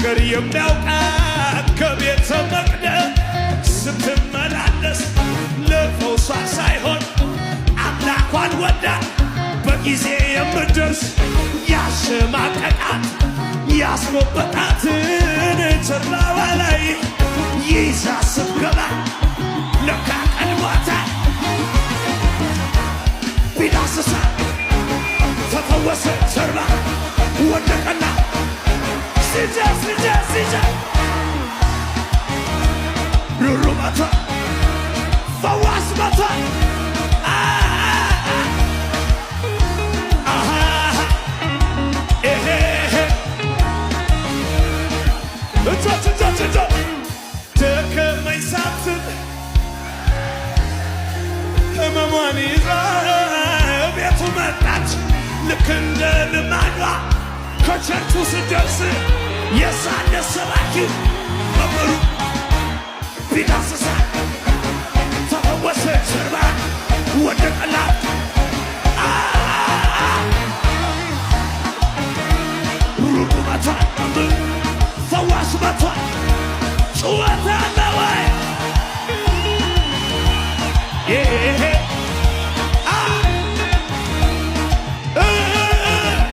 አገር የሚያውቃት ከቤተ መቅደስ ስትመላለስ ለፈውሷ ሳይሆን አምላኳን ወዳ በጊዜ የምትደርስ ያሸማቀቃት ያስጎበጣትን ጭራዋ ላይ ይዛ ስትገባ ለካ ቀድሟታል። ቢዳስሳ ተፈወሰ ጀርባ ወደቀና ሲጃ ሩሩ መቷ ፈዋስ መቷ ደከመኝ ሳትል ህመሟን ይዛ ቤቱ መጣች። ልክ እንደ ልማዷ ከቸርቹ ስደርስ የሳለ ሰባኪው መምህሩ ቢዳስሳ ተፈወሰ ጀርባ ወደቀላት። ሩሩ መቷል ፈዋስ መቷል። ጩኸት አለ ወይ?